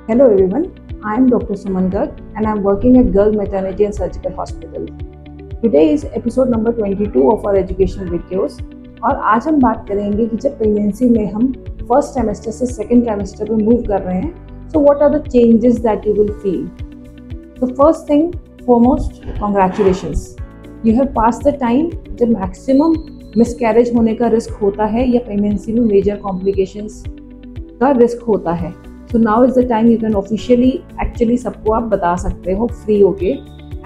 Hello everyone, I am Dr. Suman Garg and I am working at Garg Maternity and Surgical Hospital. Today is episode number 22 of our education videos और आज हम बात करेंगे कि जब pregnancy में हम फर्स्ट ट्राइमेस्टर से सेकेंड ट्राइमेस्टर में मूव कर रहे हैं so what are the changes that you will feel. The first thing foremost, congratulations, you have pass the time जब मैक्सिमम मिसकैरेज होने का रिस्क होता है या प्रेगनेंसी में मेजर कॉम्प्लिकेशंस का रिस्क होता है. So now is the time you can officially actually सबको आप बता सकते हो फ्री होके.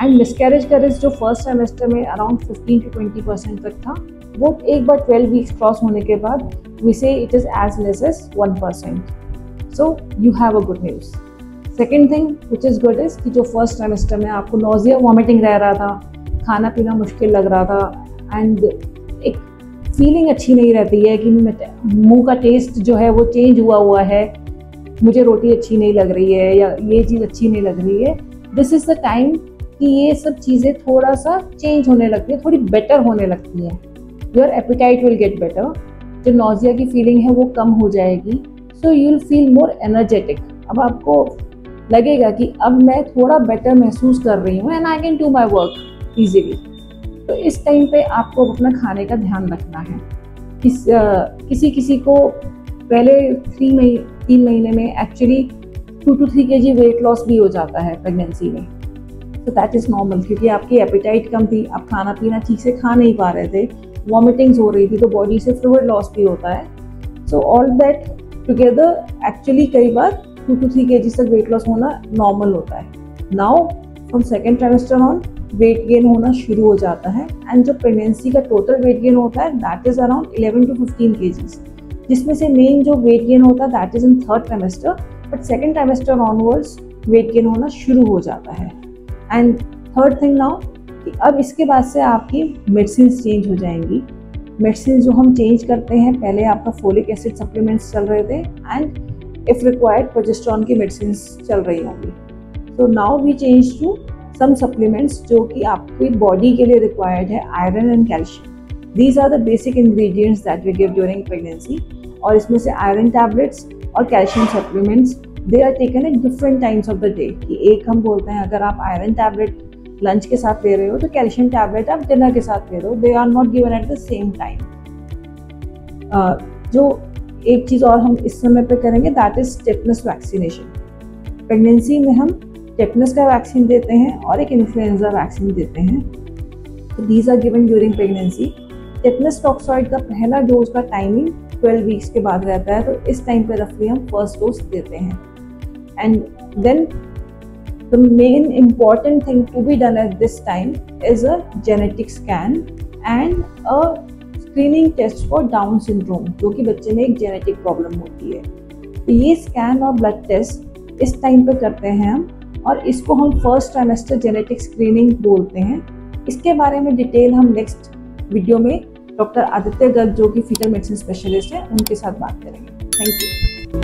एंड मिसकैरेज का रिस्क जो फर्स्ट ट्राइमेस्टर में अराउंड 15 to 20% तक था, वो एक बार 12 वीक्स क्रॉस होने के बाद we say it is as less as 1%. So you have a good news. Second thing which is good is कि जो फर्स्ट ट्राइमेस्टर में आपको नॉजिया वॉमिटिंग रह रहा था, खाना पीना मुश्किल लग रहा था एंड एक फीलिंग अच्छी नहीं रहती है कि मुंह का टेस्ट जो है वो चेंज हुआ है, मुझे रोटी अच्छी नहीं लग रही है या ये चीज़ अच्छी नहीं लग रही है. दिस इज़ द टाइम कि ये सब चीज़ें थोड़ा सा चेंज होने लगती है, थोड़ी बेटर होने लगती हैं. Your appetite will get better. जो नॉजिया की फीलिंग है वो कम हो जाएगी. So you will feel more energetic. अब आपको लगेगा कि अब मैं थोड़ा बेटर महसूस कर रही हूँ and I can do my work easily. तो इस टाइम पे आपको अपना खाने का ध्यान रखना है. किसी को पहले 3 महीने में actually 2 to 3 kg weight loss भी हो जाता है प्रेगनेंसी में. तो दैट इज़ नॉर्मल, क्योंकि आपकी एपिटाइट कम थी, आप खाना पीना ठीक से खा नहीं पा रहे थे, वॉमिटिंग्स हो रही थी, तो बॉडी से फ्लूइड लॉस भी होता है. So all that together actually कई बार 2 to 3 kg तक वेट लॉस होना नॉर्मल होता है. Now from second trimester on weight gain होना शुरू हो जाता है एंड जो प्रेगनेंसी का टोटल वेट गेन होता है that is around 11 to 15 kg, जिसमें से मेन जो वेट गेन होता है that is in third trimester. But second trimester onwards weight gain होना शुरू हो जाता है. एंड थर्ड थिंग नाउ कि अब इसके बाद से आपकी मेडिसिन चेंज हो जाएंगी. मेडिसिन जो हम चेंज करते हैं, पहले आपका फोलिक एसिड सप्लीमेंट्स चल रहे थे एंड इफ़ रिक्वायर्ड प्रोजेस्टेरॉन की मेडिसिन चल रही होंगी. तो now we change to some supplements जो कि आपकी बॉडी के लिए रिक्वायर्ड है, iron and calcium. These are the basic ingredients that we give during pregnancy. और इसमें से आयरन टैबलेट्स और calcium supplements they are taken at different times of the day. कि एक हम बोलते हैं अगर आप आयरन टैबलेट लंच के साथ ले रहे हो तो कैल्शियम टैबलेट आप डिनर के साथ ले रहे हो. They are not given at the same time. जो एक चीज़ और हम इस समय पे करेंगे that is tetanus vaccination. Pregnancy में हम टेटनस का वैक्सीन देते हैं और एक इन्फ्लुएंजा वैक्सीन देते हैं. These are given during pregnancy. Tetanus toxoid का पहला डोज का टाइमिंग 12 वीक्स के बाद रहता है, तो इस टाइम पे रफली हम फर्स्ट डोज देते हैं. And then the main important thing to be done at this time is a genetic scan and a screening test for Down syndrome, जो कि बच्चे में एक जेनेटिक प्रॉब्लम होती है. तो ये स्कैन और ब्लड टेस्ट इस टाइम पे करते हैं हम, और इसको हम फर्स्ट ट्राइमेस्टर जेनेटिक स्क्रीनिंग बोलते हैं. इसके बारे में डिटेल हम नेक्स्ट वीडियो में डॉक्टर आदित्य गर्ग, जो कि फीटल मेडिसिन स्पेशलिस्ट हैं, उनके साथ बात करेंगे. Thank you.